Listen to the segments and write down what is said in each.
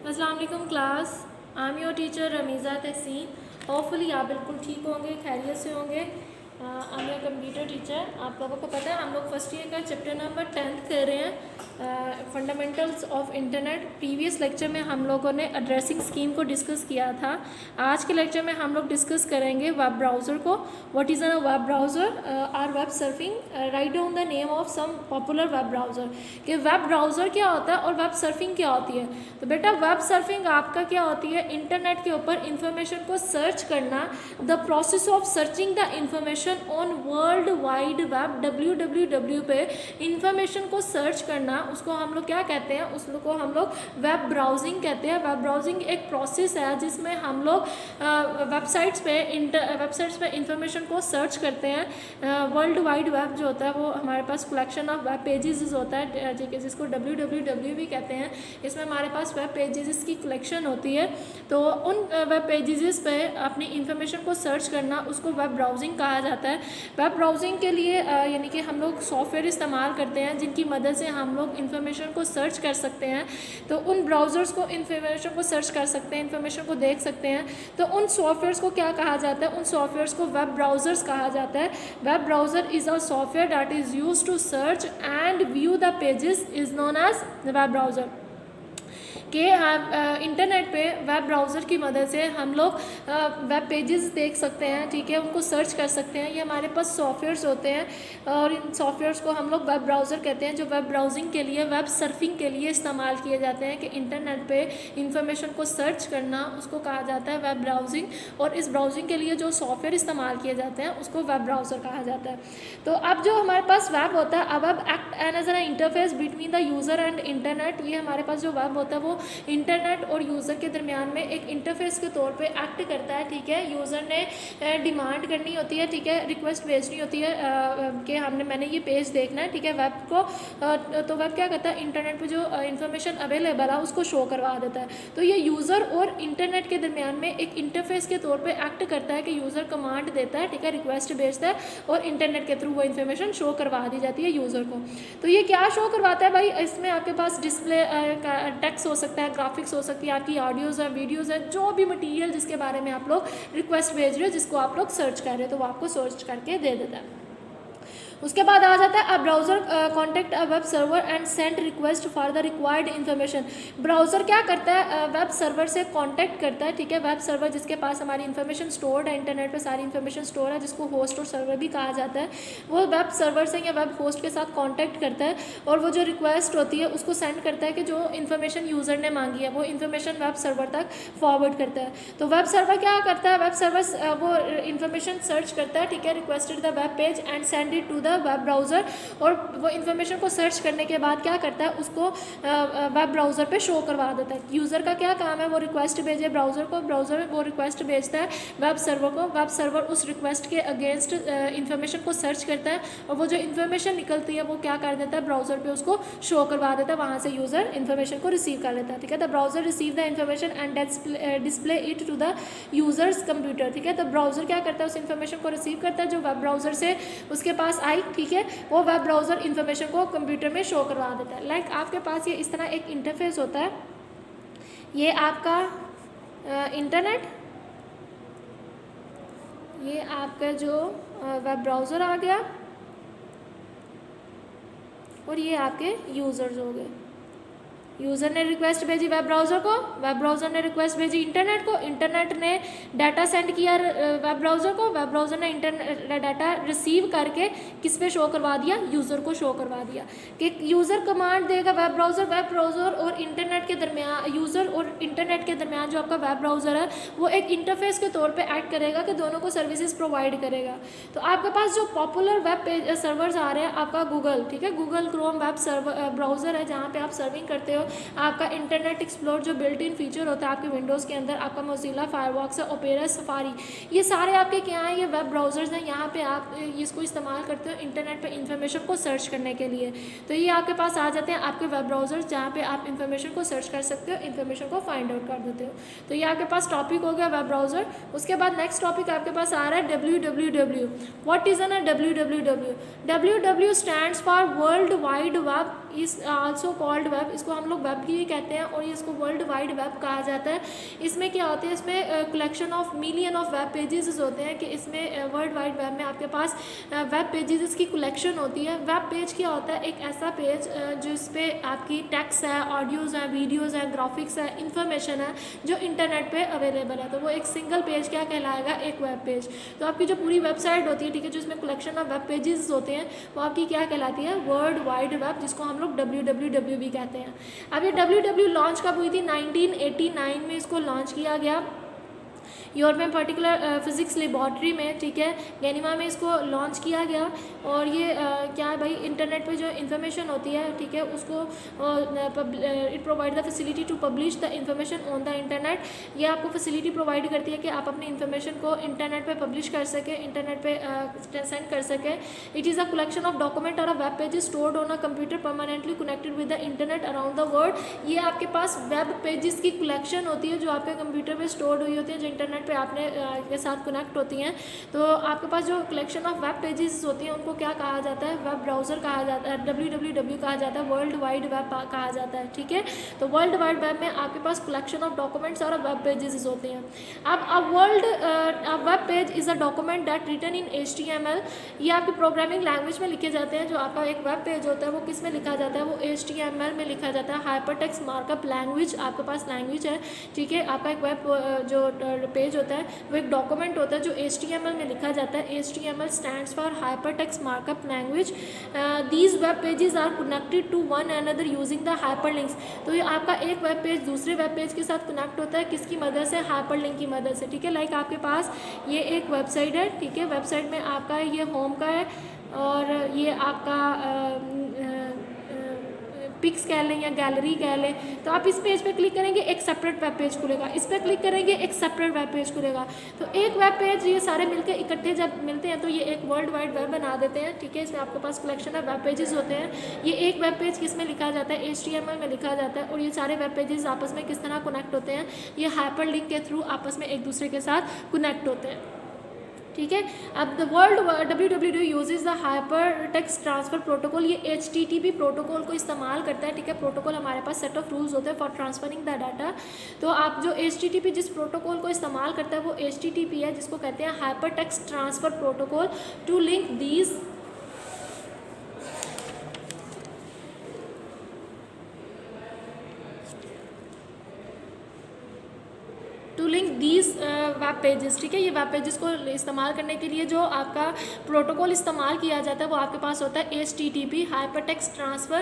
अस्सलाम वालेकुम class. I am your teacher Ramiza Tahseen. Hopefully आप बिल्कुल ठीक होंगे, खैरियत से होंगे। I am your computer teacher. आप लोगों को पता है हम लोग फर्स्ट ईयर का चैप्टर नंबर 10 कर रहे हैं, fundamentals of internet. Previous lecture में हम लोगों ने एड्रेसिंग स्कीम को डिस्कस किया था। आज के लेक्चर में हम लोग डिस्कस करेंगे वेब ब्राउज़र को। What is a web browser or web surfing. Right down the name of some popular web browser. कि वेब ब्राउज़र क्या होता है और वेब सर्फिंग क्या होती है। तो बेटा वेब सर्फिंग आपका क्या होती है, इंटरनेट के ऊपर इंफॉर्मेशन को सर्च करना। The process of searching the information on world wide web, www पे इंफॉर्मेशन को सर्च करना, उसको हम लोग क्या कहते हैं, उसको हम लोग वेब ब्राउजिंग कहते हैं। वेब ब्राउजिंग एक प्रोसेस है जिसमें हम लोग वेबसाइट्स पे इंफॉर्मेशन को सर्च करते हैं। वर्ल्ड वाइड वेब जो होता है वो हमारे पास कलेक्शन ऑफ वेब पेजेस होता है, जिसको www भी कहते हैं। इसमें हमारे पास वेब पेजेस की कलेक्शन होती है। तो उन वेब पेजेस पे अपनी इंफॉर्मेशन को सर्च करना, उसको वेब ब्राउजिंग कहा जाता है। वेब ब्राउजिंग के लिए यानी कि हम लोग सॉफ्टवेयर इस्तेमाल करते हैं जिनकी मदद से हम लोग इंफॉर्मेशन को सर्च कर सकते हैं। तो उन ब्राउज़र्स को इंफॉर्मेशन को सर्च कर सकते हैं, इंफॉर्मेशन को देख सकते हैं। तो उन सॉफ्टवेयर्स को क्या कहा जाता है, उन सॉफ्टवेयर्स को वेब ब्राउज़र्स कहा जाता है। Web browser is a software that is used to search and view the pages is known as web browser. कि इंटरनेट पे वेब ब्राउज़र की मदद से हम लोग वेब पेजेस देख सकते हैं, ठीक है, उनको सर्च कर सकते हैं। ये हमारे पास सॉफ्टवेयर्स होते हैं और इन सॉफ्टवेयर्स को हम लोग वेब ब्राउज़र कहते हैं, जो वेब ब्राउजिंग के लिए, वेब सर्फिंग के लिए इस्तेमाल किए जाते हैं। कि इंटरनेट पे इंफॉर्मेशन को सर्च करना, उसको कहा जाता है वेब ब्राउजिंग। और इस ब्राउजिंग के लिए जो सॉफ्टवेयर इस्तेमाल किए जाते हैं उसको वेब ब्राउज़र कहा जाता है। तो अब जो हमारे पास वेब होता है, अब act as an interface between the user and internet. ये हमारे पास जो वेब होता है वो इंटरनेट और यूज़र के दरमियान में एक इंटरफेस के तौर पे एक्ट करता है, ठीक है। यूज़र ने डिमांड करनी होती है, ठीक है, रिक्वेस्ट भेजनी होती है कि मैंने ये पेज देखना है, ठीक है, वेब को। तो वेब क्या करता है, इंटरनेट पे जो इंफॉर्मेशन अवेलेबल है उसको शो करवा देता है। तो ये यूज़र और इंटरनेट के दरमियान में एक इंटरफेस के तौर पर एक्ट करता है कि यूज़र कमांड देता है, ठीक है, रिक्वेस्ट भेजता है और इंटरनेट के थ्रू वो इन्फॉर्मेशन शो करवा दी जाती है यूज़र को। तो ये क्या शो करवाता है भाई, इसमें आपके पास डिस्प्ले टेक्स्ट हो सकता है, ग्राफिक्स हो सकती है, आपकी ऑडियोज़ है, वीडियोज़ है, जो भी मटेरियल जिसके बारे में आप लोग रिक्वेस्ट भेज रहे हो, जिसको आप लोग सर्च कर रहे हो, तो वो आपको सर्च करके दे देता है। उसके बाद आ जाता है अ browser contact a web server and send request for the required information. Browser क्या करता है, वेब सर्वर से कांटेक्ट करता है, ठीक है। वेब सर्वर जिसके पास हमारी इन्फॉर्मेशन स्टोर्ड है, इंटरनेट पे सारी इन्फॉर्मेशन स्टोर है, जिसको होस्ट और सर्वर भी कहा जाता है, वो वेब सर्वर से या वेब होस्ट के साथ कांटेक्ट करता है और वो जो रिक्वेस्ट होती है उसको सेंड करता है कि जो इन्फॉर्मेशन यूज़र ने मांगी है वो इन्फॉर्मेशन वेब सर्वर तक फॉरवर्ड करता है। तो वेब सर्वर क्या करता है, वेब सर्वर वो इन्फॉर्मेशन सर्च करता है, ठीक है, requested the web page and send it to the web browser. और वो इन्फॉर्मेशन को सर्च करने के बाद क्या करता है, उसको वेब ब्राउज़र पे शो करवा देता है। यूज़र का क्या काम है, वो रिक्वेस्ट भेजे ब्राउज़र को, ब्राउज़र वो रिक्वेस्ट भेजता है वेब सर्वर को, वेब सर्वर उस रिक्वेस्ट के अगेंस्ट इन्फॉर्मेशन को सर्च करता है और वो जो इन्फॉर्मेशन निकलती है वो क्या कर देता है, ब्राउज़र पे उसको शो करवा देता है, वहाँ से यूज़र इन्फॉर्मेशन को रिसीव कर लेता है, ठीक है। The browser receive the information and display it to the user's computer, ठीक है। तो ब्राउज़र क्या करता है, उस इन्फॉर्मेशन को रिसीव करता है जो वेब ब्राउज़र से उसके पास आई, ठीक है, वो वेब ब्राउज़र इन्फॉर्मेशन को कंप्यूटर में शो करवा देता है। लाइक आपके पास ये इस तरह एक इंटरफेस होता है, ये आपका इंटरनेट, ये आपका जो वेब ब्राउज़र आ गया और ये आपके यूज़र्स हो गए। यूज़र ने रिक्वेस्ट भेजी वेब ब्राउज़र को, वेब ब्राउज़र ने रिक्वेस्ट भेजी इंटरनेट को, इंटरनेट ने डाटा सेंड किया वेब ब्राउज़र को, वेब ब्राउज़र ने डाटा रिसीव करके किस पे शो करवा दिया, यूज़र को शो करवा दिया। कि यूज़र कमांड देगा वेब ब्राउज़र और इंटरनेट के दरमियान, यूज़र और इंटरनेट के दरमियान जो आपका वेब ब्राउज़र है वो एक इंटरफेस के तौर पर एक्ट करेगा कि दोनों को सर्विसेज प्रोवाइड करेगा। तो आपके पास जो पॉपुलर वेब सर्वर्स आ रहे हैं, आपका गूगल, ठीक है, Google Chrome web server browser है जहाँ पर आप सर्विंग करते हो। आपका इंटरनेट एक्सप्लोर जो बिल्ट इन फीचर होता है आपके विंडोज़ के अंदर, आपका मोज़िला फायरफॉक्स है, ओपेरा, सफारी, ये सारे आपके क्या हैं, ये वेब ब्राउज़र्स हैं। यहाँ पे आप इसको इस्तेमाल करते हो इंटरनेट पे इंफॉर्मेशन को सर्च करने के लिए। तो ये आपके पास आ जाते हैं आपके वेब ब्राउज़र्स जहाँ पे आप इंफॉर्मेशन को सर्च कर सकते हो, इंफॉर्मेशन को फाइंड आउट कर देते हो। तो ये आपके पास टॉपिक हो गया वेब ब्राउज़र। उसके बाद नेक्स्ट टॉपिक आपके पास आ रहा है www। What is an www? www stands for world wide web, is also called web. इसको हम लोग लोग वेब भी कहते हैं और ये इसको वर्ल्ड वाइड वेब कहा जाता है। इसमें क्या होता है, इसमें collection of million of web pages होते हैं कि इसमें वर्ल्ड वाइड वेब में आपके पास वेब पेजेस की कलेक्शन होती है। वेब पेज क्या होता है, एक ऐसा पेज जिस पे आपकी टेक्स्ट है, ऑडियोज़ हैं, वीडियोज़ हैं, ग्राफिक्स है, इंफॉर्मेशन है जो इंटरनेट पे अवेलेबल है। तो वो एक सिंगल पेज क्या कहलाएगा, एक वेब पेज। तो आपकी जो पूरी वेबसाइट होती है, ठीक है, जो इसमें कलेक्शन ऑफ वेब पेजेस होते हैं वो आपकी क्या कहलाती है, वर्ल्ड वाइड वेब, जिसको हम लोग WWW भी कहते हैं। अब ये WWW लॉन्च कब हुई थी, 1989 में इसको लॉन्च किया गया यूरोप में, पर्टिकुलर फिज़िक्स लेबॉर्ट्री में, ठीक है, गेनिमा में इसको लॉन्च किया गया। और ये क्या है भाई, इंटरनेट पे जो इन्फॉर्मेशन होती है, ठीक है, उसको it provide the facility to publish the information on the internet. ये आपको फैसिलिटी प्रोवाइड करती है कि आप अपनी इन्फॉर्मेशन को इंटरनेट पे पब्लिश कर सकें, इंटरनेट पे सेंड कर सकें। It is a collection of document और a web pages stored on a computer permanently connected with the internet around the world. ये आपके पास वेब पेजेस की कलेक्शन होती है जो आपके कंप्यूटर पे स्टोर्ड हुई होती है, जो इंटरनेट पे आपने के साथ कनेक्ट होती हैं। तो आपके पास जो कलेक्शन ऑफ वेब पेजेस होती हैं उनको क्या कहा जाता है, वेब ब्राउज़र कहा जाता है, WWW कहा जाता है, वर्ल्ड वाइड वेब कहा जाता है, ठीक है। तो वर्ल्ड वाइड वेब में आपके पास कलेक्शन ऑफ डॉक्यूमेंट्स और वेब पेजेस होते हैं। अब web page is a document that written in HTML। ये आपकी प्रोग्रामिंग लैंग्वेज में लिखे जाते हैं। जो आपका एक वेब पेज होता है वो किस में लिखा जाता है, वो HTML में लिखा जाता है। हाइपरटेक्स्ट मार्कअप लैंग्वेज आपके पास लैंग्वेज है, ठीक है। आपका एक वेब जो पेज होता है वो एक डॉक्यूमेंट होता है जो HTML में लिखा जाता है। HTML stands for hypertext markup language. These web pages are connected to one another using the hyperlinks. तो ये आपका एक वेब पेज दूसरे वेब पेज के साथ कनेक्ट होता है, किसकी मदद से, हाइपरलिंक की मदद से, ठीक है। लाइक आपके पास ये एक वेबसाइट है, ठीक है, वेबसाइट में आपका ये होम का है और ये आपका पिक्स कह लें या गैलरी कह लें। तो आप इस पेज पे क्लिक करेंगे, एक सेपरेट वेब पेज खुलेगा, इस पर क्लिक करेंगे, एक सेपरेट वेब पेज खुलेगा। तो एक वेब पेज ये सारे मिलकर इकट्ठे जब मिलते हैं तो ये एक वर्ल्ड वाइड वेब बना देते हैं, ठीक है। इसमें आपके पास कलेक्शन ऑफ वेब पेजेस होते हैं। ये एक वेब पेज किस में लिखा जाता है, HTML में लिखा जाता है। और ये सारे वेब पेजेस आपस में किस तरह कनेक्ट होते हैं, ये हाइपर लिंक के थ्रू आपस में एक दूसरे के साथ कनेक्ट होते हैं, ठीक है। अब the world WWW uses the hyper text transfer protocol. ये HTTP प्रोटोकॉल को इस्तेमाल करता है, ठीक है। प्रोटोकॉल हमारे पास सेट ऑफ रूल्स होते हैं फॉर ट्रांसफरिंग द डाटा। तो आप जो HTTP जिस प्रोटोकॉल को इस्तेमाल करता है वो HTTP है, जिसको कहते हैं hyper text transfer protocol. To link these web pages, ठीक है। ये वेब पेजेस को इस्तेमाल करने के लिए जो आपका प्रोटोकॉल इस्तेमाल किया जाता है वो आपके पास होता है HTTP hyper text transfer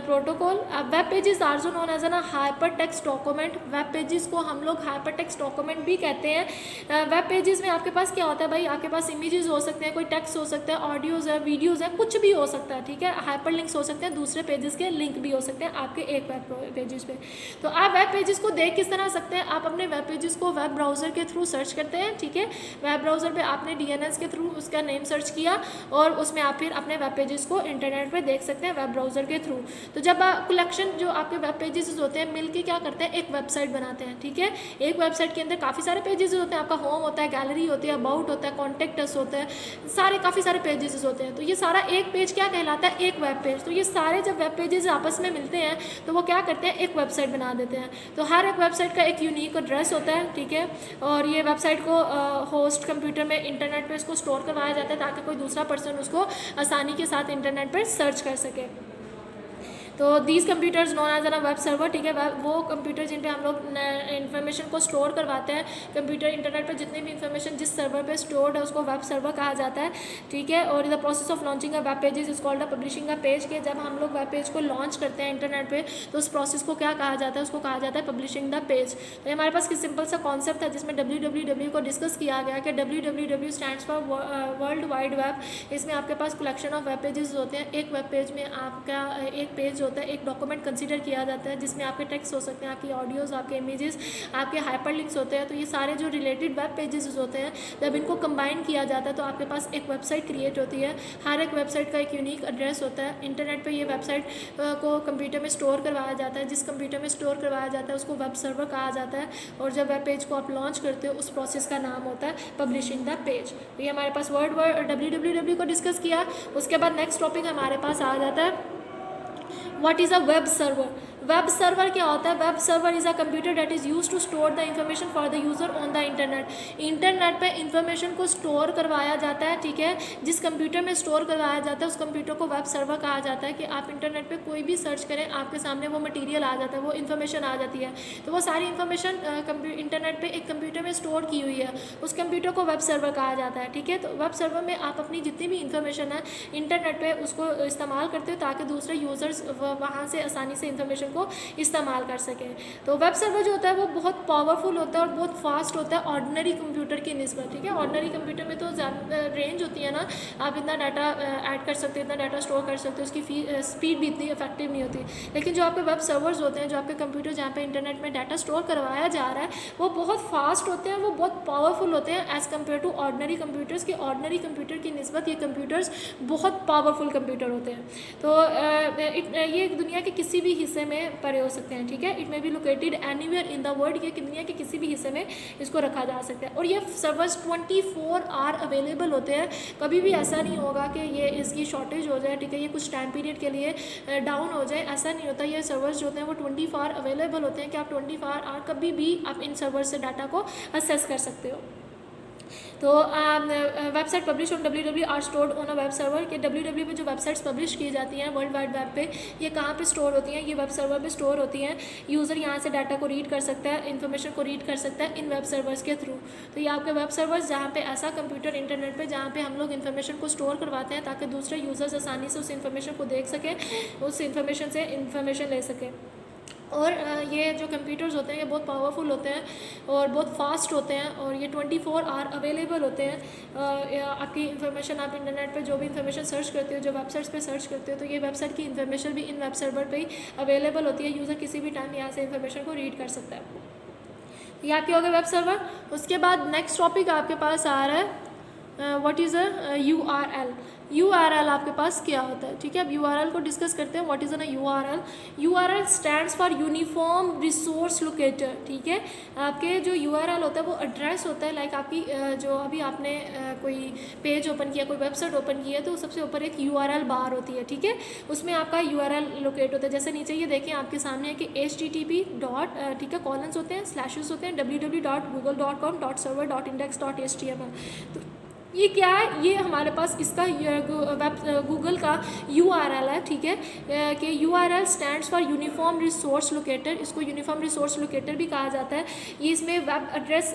protocol. Web pages are जो known as an hyper text document. Web pages को हम लोग हाइपर टेक्स्ट डॉक्यूमेंट भी कहते हैं। वेब पेजेस में आपके पास क्या होता है भाई, आपके पास इमेजेस हो सकते हैं, कोई टेक्स्ट हो सकता है, ऑडियोज़ है, वीडियोज़ है, कुछ भी हो सकता है, ठीक है। हाइपर लिंक्स हो सकते हैं, दूसरे पेजेस के लिंक भी हो सकते हैं आपके एक वेब पेजेस पे। तो आप वेब पेजेस को देख किस तरह सकते हैं, आप अपने वेब पेजेस को वेब ब्राउज़र के थ्रू सर्च करते हैं, ठीक है। वेब ब्राउज़र पे आपने DNS के थ्रू उसका नेम सर्च किया और उसमें आप फिर अपने वेब पेजेस को इंटरनेट पे देख सकते हैं वेब ब्राउज़र के थ्रू। तो जब कलेक्शन जो आपके वेब पेजेस होते हैं मिलके क्या करते हैं, एक वेबसाइट बनाते हैं, ठीक है। एक वेबसाइट के अंदर काफ़ी सारे पेजेस होते हैं, आपका होम होता है, गैलरी होती है, अबाउट होता है, कॉन्टेक्ट अस होता है, सारे काफ़ी सारे पेजेस होते हैं। तो ये सारा एक पेज क्या कहलाता है, एक वेब पेज। तो ये सारे जब वेब पेजेस आपस में मिलते हैं तो वो क्या करते हैं, एक वेबसाइट बना देते हैं। तो हर एक वेबसाइट का एक यूनिक एड्रेस होता है, ठीक है। और ये वेबसाइट को होस्ट कंप्यूटर में इंटरनेट पे इसको स्टोर करवाया जाता है ताकि कोई दूसरा पर्सन उसको आसानी के साथ इंटरनेट पर सर्च कर सके। तो these computers known as a web server, ठीक है। वो कंप्यूटर जिन पे हम लोग इन्फॉर्मेशन को स्टोर करवाते हैं, कंप्यूटर इंटरनेट पर जितनी भी इन्फॉर्मेशन जिस सर्वर पे स्टोर्ड है उसको वेब सर्वर कहा जाता है, ठीक है। और the process of launching a web pages is called a publishing a page. के जब हम लोग वेब पेज को लॉन्च करते हैं इंटरनेट पे तो उस प्रोसेस को क्या कहा जाता है, उसको कहा जाता है पब्लिशिंग द पेज। तो हमारे पास एक सिंपल सा कॉन्सेप्ट है जिसमें WWW को डिस्कस किया गया कि WWW stands for world wide web. इसमें आपके पास कलेक्शन ऑफ वेब पेजेस होते हैं। एक वेब पेज में आपका एक पेज होता है, एक डॉक्यूमेंट कंसीडर किया जाता है जिसमें आपके टेक्स्ट हो सकते हैं, आपकी ऑडियोज़, आपके इमेजेस, आपके हाइपरलिंक्स होते हैं। तो ये सारे जो रिलेटेड वेब पेजेस होते हैं जब इनको कंबाइन किया जाता है तो आपके पास एक वेबसाइट क्रिएट होती है। हर एक वेबसाइट का एक यूनिक एड्रेस होता है। इंटरनेट पे ये वेबसाइट को कंप्यूटर में स्टोर करवाया जाता है। जिस कंप्यूटर में स्टोर करवाया जाता है उसको वेब सर्वर कहा जाता है। और जब वेब पेज को आप लॉन्च करते हो उस प्रोसेस का नाम होता है पब्लिशिंग द पेज। तो ये हमारे पास वर्ड WWW को डिस्कस किया। उसके बाद नेक्स्ट टॉपिक हमारे पास आ जाता है what is a web server. Web server क्या होता है? Web server is a computer that is use to store the information for the user on the internet. Internet पे इंफॉर्मेशन को स्टोर करवाया जाता है, ठीक है। जिस कंप्यूटर में स्टोर करवाया जाता है उस कंप्यूटर को वेब सर्वर कहा जाता है। कि आप इंटरनेट पे कोई भी सर्च करें, आपके सामने वो मटेरियल आ जाता है, वो इन्फॉर्मेशन आ जाती है। तो वो सारी इन्फॉर्मेशन इंटरनेट पे एक कंप्यूटर में स्टोर की हुई है, उस कंप्यूटर को वेब सर्वर कहा जाता है, ठीक है। तो वेब सर्वर में आप अपनी जितनी भी इंफॉर्मेशन है इंटरनेट पे उसको इस्तेमाल करते हो ताकि दूसरे यूज़र्स वहाँ से आसानी से इंफॉर्मेशन को इस्तेमाल कर सकें। तो वेब सर्वर जो होता है वो बहुत पावरफुल होता है और बहुत फास्ट होता है ऑर्डिनरी कंप्यूटर की निस्बत, ठीक है। ऑर्डिनरी कंप्यूटर में तो ज़्यादा रेंज होती है ना, आप इतना डाटा ऐड कर सकते हो, इतना डाटा स्टोर कर सकते हो, उसकी स्पीड भी इतनी इफेक्टिव नहीं होती। लेकिन जो आपके वेब सर्वर्स होते हैं, जो आपके कंप्यूटर जहाँ पे इंटरनेट में डाटा स्टोर करवाया जा रहा है, वो बहुत फास्ट होते हैं, वो बहुत पावरफुल होते हैं as compare to ordinary computers. के ऑर्डिनरी कंप्यूटर की निस्बत ये कंप्यूटर्स बहुत पावरफुल कंप्यूटर होते हैं। तो ये दुनिया के किसी भी हिस्से में पड़े हो सकते हैं, ठीक है। It may be located anywhere in the world, ये दुनिया के किसी भी हिस्से में इसको रखा जा सकता है। और ये सर्वर्स 24 आवर अवेलेबल होते हैं, कभी भी ऐसा नहीं होगा कि ये इसकी शॉर्टेज हो जाए, ठीक है, ये कुछ टाइम पीरियड के लिए डाउन हो जाए, ऐसा नहीं होता। ये सर्वर्स जो होते हैं वो 24 आवर अवेलेबल होते हैं कि आप 24 आवर कभी भी आप इन सर्वर्स से डाटा को एक्सेस कर सकते हो। तो website publish on www are stored on a web server. के www पे जो वेबसाइट्स पब्लिश की जाती हैं वर्ल्ड वाइड वेब पे, ये कहाँ पे स्टोर होती हैं? ये वेब सर्वर पे स्टोर होती हैं। यूज़र यहाँ से डाटा को रीड कर सकता है, इन्फॉर्मेशन को रीड कर सकता है इन वेब सर्वर्स के थ्रू। तो ये आपके वेब सर्वर्स जहाँ पे ऐसा कंप्यूटर इंटरनेट पे जहाँ पे हम लोग इन्फॉर्मेशन को स्टोर करवाते हैं ताकि दूसरे यूज़र्स आसानी से उस इन्फॉर्मेशन को देख सकें, उस इन्फॉर्मेशन से इन्फॉर्मेशन ले सकें। और ये जो कंप्यूटर्स होते हैं ये बहुत पावरफुल होते हैं और बहुत फास्ट होते हैं और ये 24 आवर अवेलेबल होते हैं। आपकी इन्फॉर्मेशन आप इंटरनेट पे जो भी इन्फॉर्मेशन सर्च करते हो, जो वेबसाइट्स पे सर्च करते हो, तो ये वेबसाइट की इन्फॉर्मेशन भी इन वेब सर्वर पे ही अवेलेबल होती है। यूज़र किसी भी टाइम यहाँ से इन्फॉर्मेशन को रीड कर सकता है। ये आपके हो गए वेब सर्वर। उसके बाद नेक्स्ट टॉपिक आपके पास आ रहा है what is a URL। URL आपके पास क्या होता है, ठीक है। अब URL को डिस्कस करते हैं। What is a URL? URL stands for uniform resource locator, ठीक है। आपके जो URL होता है वो एड्रेस होता है। लाइक आपकी जो अभी आपने कोई पेज ओपन किया, कोई वेबसाइट ओपन की है, तो सबसे ऊपर एक URL बार होती है, ठीक है। उसमें आपका URL लोकेट होता है। जैसे नीचे ये देखें आपके सामने है कि HTTP डॉट, ठीक है, कॉलन्स होते हैं, स्लैशेस होते हैं, www.google.com.server.index.html। तो ये क्या है? ये हमारे पास इसका गूगल का URL है, ठीक है। कि URL stands for uniform resource locator. इसको यूनिफॉर्म रिसोर्स लोकेटर भी कहा जाता है। ये इसमें वेब एड्रेस,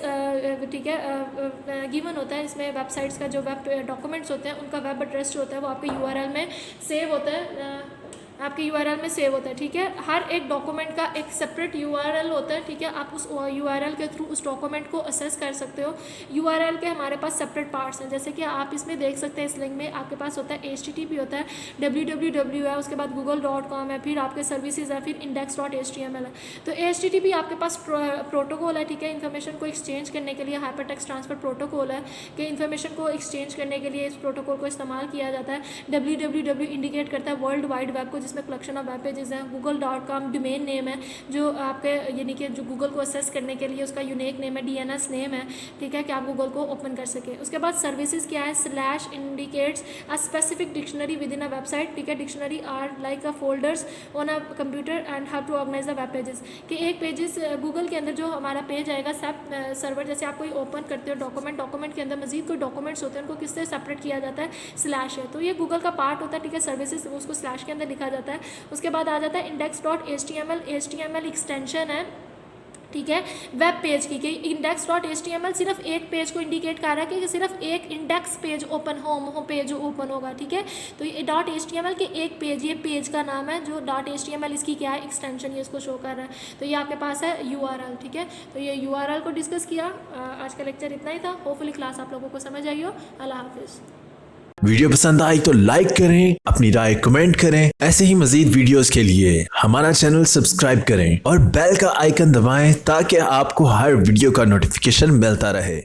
ठीक है, गिवन होता है। इसमें वेबसाइट्स का जो वेब डॉक्यूमेंट्स होते हैं उनका वेब एड्रेस जो होता है वो आपके URL में सेव होता है, आपके URL में सेव होता है, ठीक है। हर एक डॉक्यूमेंट का एक सेपरेट URL होता है, ठीक है। आप उस URL के थ्रू उस डॉक्यूमेंट को असेस कर सकते हो। URL के हमारे पास सेपरेट पार्ट्स हैं, जैसे कि आप इसमें देख सकते हैं। इस लिंक में आपके पास होता है HTTP होता है, www है, उसके बाद google.com है, फिर आपके सर्विसेज है, फिर index.html है। तो HTTP आपके पास प्रोटोकॉल है, ठीक है। इन्फॉर्मेशन को एक्सचेंज करने के लिए हाइपरटेक्स्ट ट्रांसफर प्रोटोकॉल है कि इन्फॉर्मेशन को एक्सचेंज करने के लिए इस प्रोटोकॉल को इस्तेमाल किया जाता है। www इंडिकेट करता है वर्ल्ड वाइड वेब को, जिसमें कलेक्शन ऑफ वेब पेजेस हैं। google.com डोमेन नेम है, जो आपके यानी कि जो गूगल को असेस करने के लिए उसका यूनिक नेम है, DNS नेम है, ठीक है, कि आप गूगल को ओपन कर सके। उसके बाद सर्विसेज क्या है? Slash indicates a specific dictionary within a website, ठीक है। Dictionary are like a folders on a computer and how to organize the web pages. कि एक पेजेस गूगल के अंदर जो हमारा पेज आएगा सर्वर, जैसे आप कोई ओपन करते हो डॉक्यूमेंट के अंदर मजीद कोई डॉक्यूमेंट्स होते हैं, उनको किससे सेपरेट किया जाता है? स्लैश है। तो ये गूगल का पार्ट होता है, ठीक है। सर्विसेज उसको स्लैश के अंदर लिखा जाता है। उसके बाद आ जाता है index.html। HTML एक्सटेंशन है, ठीक है, वेब पेज की। index.html सिर्फ एक पेज को इंडिकेट कर रहा है कि सिर्फ एक index page open home page open होगा, ठीक है। तो ये .html के एक पेज, ये पेज का नाम है। जो .html इसकी क्या है? एक्सटेंशन, ये इसको शो कर रहा है। तो ये आपके पास है URL, ठीक है। तो ये URL को डिस्कस किया। आज का लेक्चर इतना ही था। होपफुली क्लास आप लोगों को समझ आई हो। अल्लाह हाफिज़। वीडियो पसंद आई तो लाइक करें, अपनी राय कमेंट करें। ऐसे ही मजीद वीडियोस के लिए हमारा चैनल सब्सक्राइब करें और बेल का आइकन दबाएं ताकि आपको हर वीडियो का नोटिफिकेशन मिलता रहे।